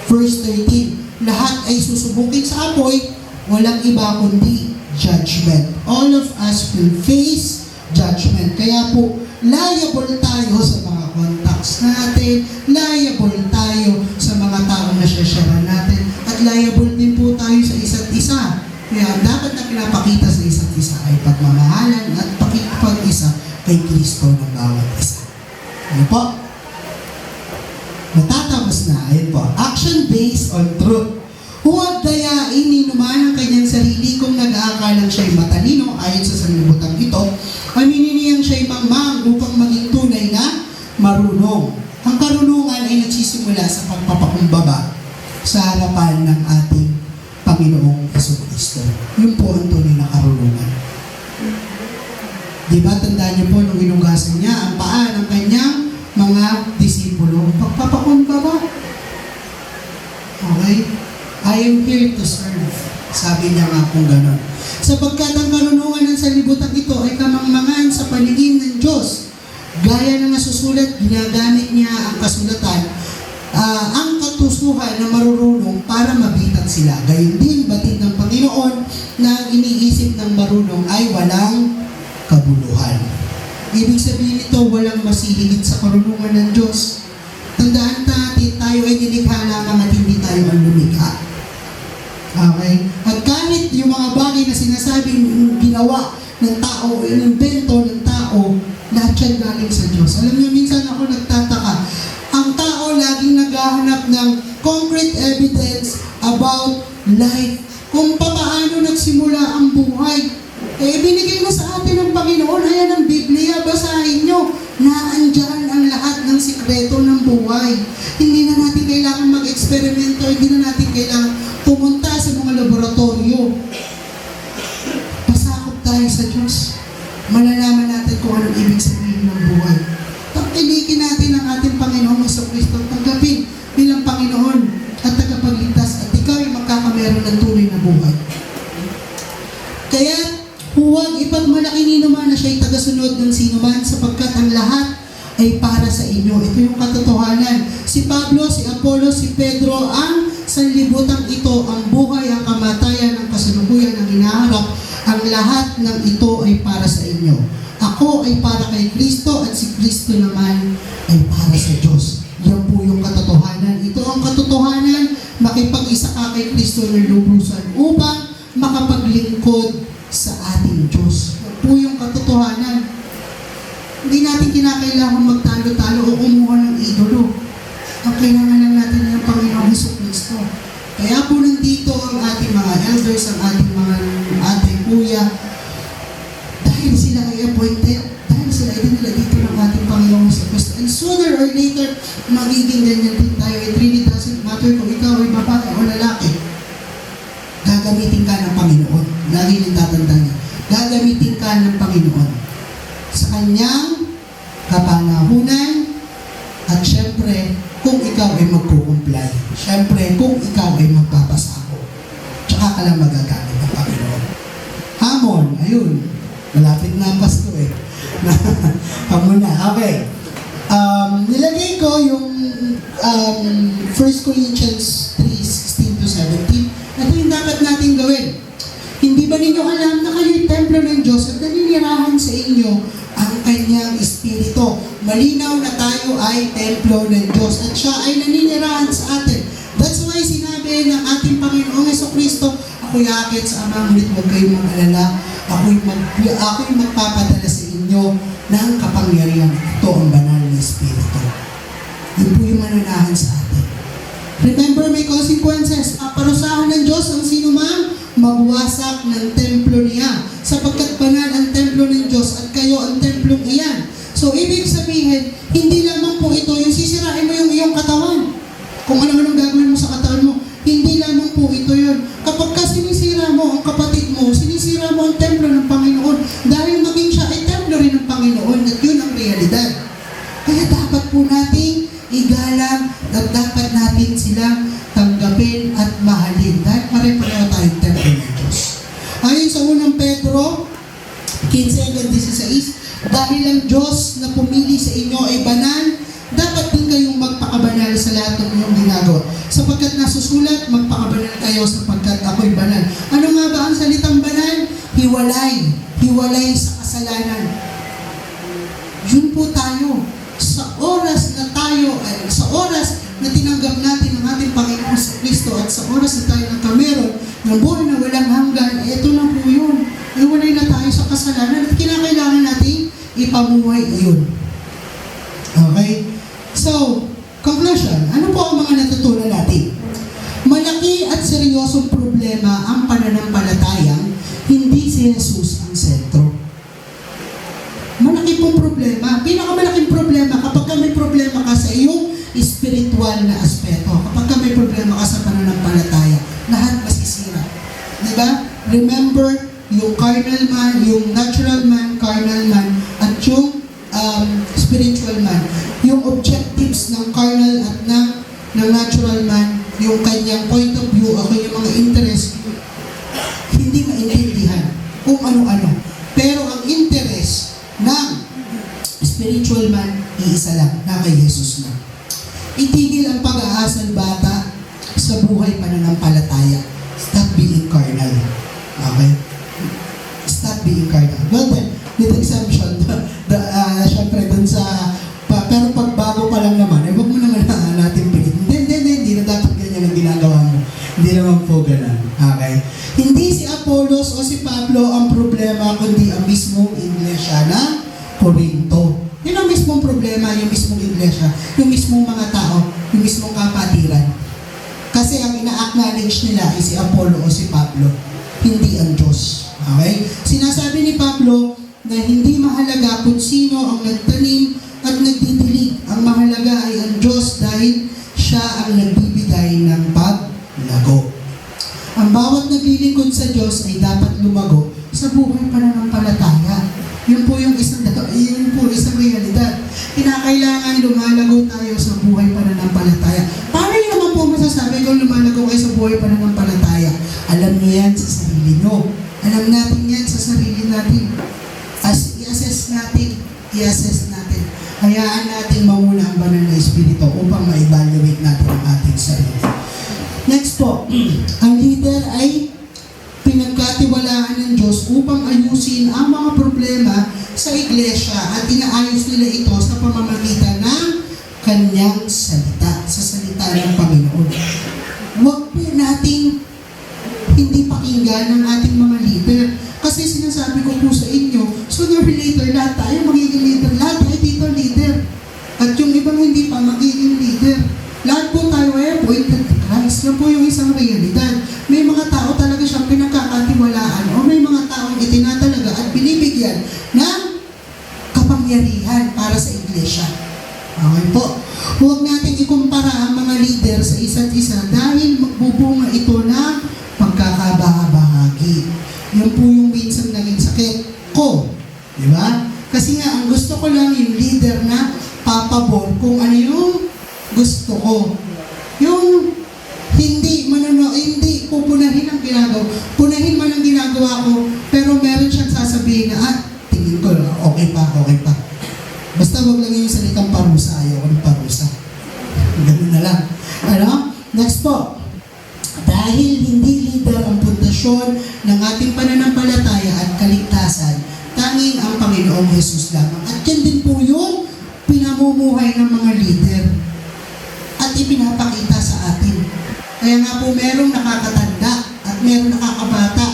verse 13, lahat ay susubukin sa apoy, walang iba kundi judgment. All of us will face judgment. Kaya po, liable tayo sa mga contacts natin, liable tayo sa mga taong nasyasyaran natin, at liable din po tayo sa isa't isa. Kaya dapat na pinapakita sa isa't isa ay pagmamahalan at pakikipag-isa kay Kristo ng bawat isa. Ano po? Matatapos na. Ayun po. Action based on truth. Huwag dayain ni numan ang kanyang sarili kung nag-aakalang siya'y matalino ayon sa sanlibutan ito. Aminin niyang siya'y mangmang upang maging tunay na marunong. Ang karunungan ay nagsisimula sa pagpapakumbaba sa harapan ng ating Panginoong Jesucristo. Yun po ang tunay na karunungan. Diba, tandaan niyo po nung inugasan niya ang paa ng kanyang mga disipulo. Pagpapakumbaba. Okay? I am here to serve. Sabi niya nga kung gano'n. Sapagkat ang karunungan ng sanlibutan ito ay kamangmangan sa paligid ng Diyos. Gaya ng nasusulat, ginagamit niya ang kasulatan, ang katusuhan na marurunong para mabitak sila. Gayon din, batid ng Panginoon na ang iniisip ng marunong ay walang kabuluhan. Ibig sabihin nito, walang masihigit sa karunungan ng Diyos. Tandaan natin, tayo ay nilikha lamang at hindi tayo ang lumikha. Okay? At kahit yung mga bagay na sinasabing ginawa ng tao, inimbento ng tao, lahat yan galing sa Diyos. Alam niyo, minsan ako nagtataka, ang tao laging naghahanap ng concrete evidence about life. Kung paano nagsimula ang buhay. Binigay na sa atin ng Panginoon. Ayan ang Biblia, basahin nyo. Naandyan ang lahat ng sikreto ng buhay. Hindi na natin kailangan mag-eksperimento, hindi na natin kailangan pumunta sa mga laboratorio. Pasakop tayo sa Diyos. Malalaman natin kung anong ibig sabihin ng buhay. Pagtilikin natin ang ating Panginoong Jesucristo, tanggapin bilang Panginoon at tagapagligtas, at ikaw ay magkakameron ng tunay na buhay. Kaya, huwag ipagmalaki ni naman na siya'y tagasunod ng sinuman sapagkat ang lahat ay para sa inyo. Ito yung katotohanan. Si Pablo, si Apollo, si Pedro, ang sanlibutan ito, ang buhay, ang kamatayan, ang kasalukuyan, ang hinaharap, ang lahat ng ito ay para sa inyo. Ako ay para kay Kristo at si Kristo naman ay para sa Diyos. Yan po yung katotohanan. Ito ang katotohanan, makipag-isa ka kay Kristo ng lubusan upang makapaglingkod sa ating Diyos. Yan po yung katotohanan. Hindi natin kinakailangan magtalo-talo o kumuha ng idolo. Ang kailangan lang natin ng Panginoong Jesucristo. Kaya po nandito ang ating mga elders, ang ating mga ating kuya, dahil sila ay appointed, dahil sila ay dinala dito ng ating Panginoong Jesucristo. And sooner or later, magiging ganyan din tayo. It really doesn't matter kung ikaw ay babae o lalaki. Gagamitin ka ng Panginoon. Lagi niyong tatandaan niya. Gagamitin ka ng Panginoon sa kanyang kapanahunan, at syempre, kung ikaw ay magkukumply. Syempre, kung ikaw ay magpapasako. Tsaka ka lang magagamit ng Panginoon. Hamon, ayun. Malapit na ang Pasko eh. Hamon na. Okay. Nilagay ko yung 1 Corinthians 3:16-17. Ito yung dapat natin gawin. Hindi ba ninyo alam na kayo'y templo ng Diyos at naninirahan sa inyo ang kanyang Espiritu? Malinaw na tayo ay templo ng Diyos at siya ay naninirahan sa atin. That's why sinabi ng ating Panginoong Jesucristo, ako'y akit sa Ama, ngunit huwag kayong mag-alala. Ako'y magpapadala sa inyo ng kapangyarihan. Ito ang banal na Espiritu. Yun po yung mananahan sa atin. Remember, may consequences. Paparusahan ng Diyos ang sino man magwasak ng templo niya. Sapagkat banal ang templo ng Diyos at kayo ang templong iyan. So, ibig sabihin, hindi lamang po ito yung sisirain mo yung iyong katawan. Kung ano-anong gagawin mo sa katawan mo, hindi lamang po ito yun. Kapag ka sinisira mo ang kapatid mo, sinisira mo ang templo ng Panginoon dahil maging siya ay templo rin ng Panginoon at yun ang realidad. Kaya dapat po nating igalang at dapat natin silang tanggapin at mahalin dahil pare-pareho tayong templo ng Diyos. Ayon sa unang Pedro 15:16, dahil ang Diyos na pumili sa inyo ay banal, dapat din kayong magpakabanal sa lahat ng inyong ginagawa. Sapagkat nasusulat, magpakabanal kayo sapagkat ako'y banal. Ano nga ba ang salitang banal? Hiwalay. Hiwalay sa kasalanan. Yun po tayo. Sa oras na tinanggap natin ang ating Panginoon sa Kristo at sa oras na tayo nagkameron ng buhay na walang hanggan, ito na po yun. Hiwalay na tayo sa kasalanan at kinakailangan natin ipamuhay iyon. Okay? So, conclusion, ano po ang mga natutunan natin? Malaki at seryosong problema ang pananampalatayang hindi si Jesus ang sentro. Malaki pong problema. Pinakamalaking problema kapag may problema ka sa iyong spiritual na aspeto. Kapag may problema ka sa pananampalataya, lahat masisira. Diba? Remember, yung carnal man, yung natural man, carnal man, at yung spiritual man. Yung objectives ng carnal at ng natural man, yung kanyang point of view o kanyang mga interest, hindi maintindihan kung ano-ano. Pero ang interest ng spiritual man, iisa lang, na kay Jesus na. Itigil ang pag-aasal bata sa buhay pananampalataya. Stop being carnal. Okay? Stop being carnal. Well then, with exemption, syempre dun sa, pero pag bago pa lang naman, huwag mo naman natin pigit. Hindi na dapat ganyan ang ginagawa mo. Hindi naman po ganun. Okay? Hindi si Apollos o si Pablo ang problema, kundi ang mismong iglesia ng Corinto. Yun ang mismong problema, yung mismong iglesia, yung mismong mga tao, yung mismong kapatiran. Kasi ang ina-acknowledge nila ay si Apollo o si Pablo, hindi ang Diyos. Okay? Sinasabi ni Pablo na hindi mahalaga kung sino ang nagtanim at nagdidilig. Ang mahalaga ay ang Diyos dahil siya ang nagbibigay ng paglago. Ang bawat naglilingkod sa Diyos ay dapat lumago sa buhay pananampalataya. Yun po isang realidad. Kinakailangan lumalago tayo sa buhay pananampalataya. Paano yun naman po masasabi kung lumalago kayo sa buhay pananampalataya? Alam niyo yan sa sarili niyo. Alam natin yan sa sarili natin. I-assess natin. Hayaan natin mamuna ang banal na Espiritu upang ma-evaluate natin ang ating sarili. Next po, ang leader ay pinagkatiwalaan ng Diyos upang ayusin ang mga problema sa iglesia at inaayos nila ito sa pamamagitan ng kanyang salita, sa salita ng Panginoon. Huwag po nating hindi pakinggan ng ating mga leader. Kasi sinasabi ko po sa inyo, sooner or later, lahat tayo magiging leader. Lahat tayo dito leader. At yung ibang hindi pa magiging leader. Lahat po tayo ay appointed to Christ. Yan po yung isang realidad. May mga tao talaga siyang pinagkakatiwalaan o may mga taong itinatalaga at binibigyan ng kapangyarihan para sa iglesia. Okay po. Huwag natin ikumpara ang mga leader sa isa't isa dahil magbubunga ito ng pagkakabahagi. Yan po yung minsan naging sakit ko. Di ba? Kasi nga, ang gusto ko lang yung leader na papabor kung ano yung gusto ko. Yung hindi pupunahin ang ginagawa. Punahin man ang ginagawa ko, pero meron siyang sasabihin na, tingin ko, okay pa. Basta wag lang yung salitang parusa. Ayaw ko ng parusa. Ganun na lang. Next po. Dahil hindi leader ang pundasyon ng ating pananampalataya at kaligtasan, tanging ang Panginoong Jesus lamang. At yan din po yung pinamumuhay ng mga leader at ipinapakita sa atin. Kaya nga po merong nakakatanda at merong nakakabata.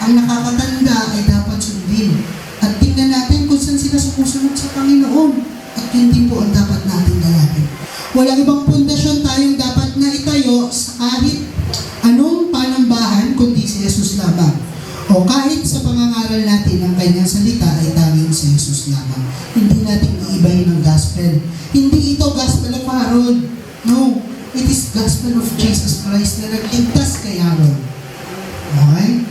Ang nakakatanda ay dapat sundin. At tingnan natin kung saan sila sumusunod sa Panginoon. At at yun din po ang dapat natin gawin. Walang ibang pundasyon tayong dapat na itayo sa kahit anong panambahan kundi si Jesus lamang. O kahit sa pangangaral natin ng kanyang salita ay tanging si Jesus lamang. Hindi natin iibahin ang gospel. Hindi ito gospel of Harold. No, it is gospel of Jesus Christ na nagligtas kay Harold. Okay?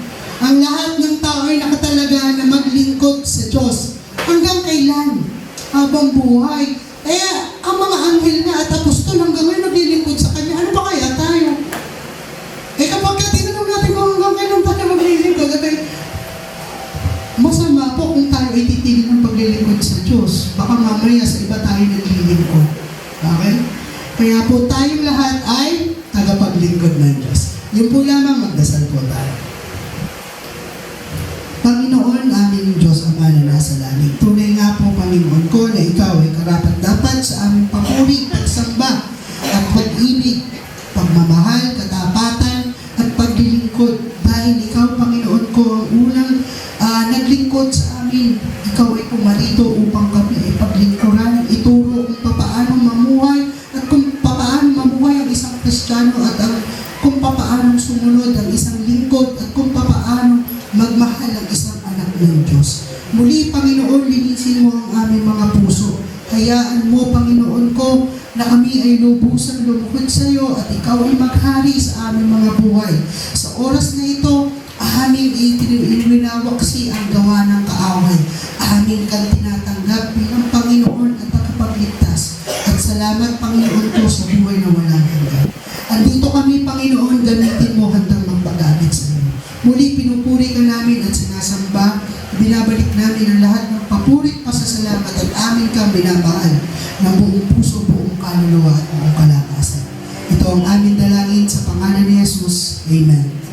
Ang lahat ng tao ay nakatalaga na maglingkod sa Diyos. Hanggang kailan? Habang buhay. Kaya ang mga anghel na at apostol hanggang ngayon naglilingkod sa Kanya. Ano ba kaya tayo? Kapag tinanong natin kung hanggang kailan tayo maglilingkod, masama po kung tayo ay titigil ng paglilingkod sa Diyos. Baka mamaya sa iba tayo naglilingkod. Okay? Kaya po tayong lahat ay tagapaglingkod ng Diyos. Yun po lamang, magdasal po tayo. Panginoon, aming Diyos, Ama na nasa langit. Tunay nga po, Panginoon ko, na Ikaw ay karapat-dapat sa aming papuri, pagsamba, at pag-ibig, pagmamahal, katapatan, at paglilingkod. Dahil Ikaw, Panginoon ko, ang unang naglingkod sa amin. Ikaw ay pumarito upang kami ay paglingkuran, ituro kung paano mamuhay, at kung paano mamuhay ang isang Kristiyano, at kung paano sumunod ang isang lingkod, at kung paano magmahal ang isang anak ng Diyos. Muli, Panginoon, linisin mo ang aming mga puso. Hayaan mo, Panginoon ko, na kami ay lubusan lumukod sa iyo at ikaw ay maghari sa aming mga buhay. Sa oras na ito, aming itinawaksi ang gawa ng kaaway. Aming kang tinatanggap bilang Panginoon at tagapagligtas. At salamat, Panginoon ko, sa buhay na walang hanggan. Andito kami, Panginoon, gamitin mo hanggang magpagamit sa iyo. Muli, pinupuri ka namin at sinasamba. Binabalik namin ang lahat ng papuri, pasasalamat at amin kang binabaan ng buong puso, buong kaluluwa at buong kalakasan. Ito ang aming dalangin sa pangalan ni Jesus. Amen.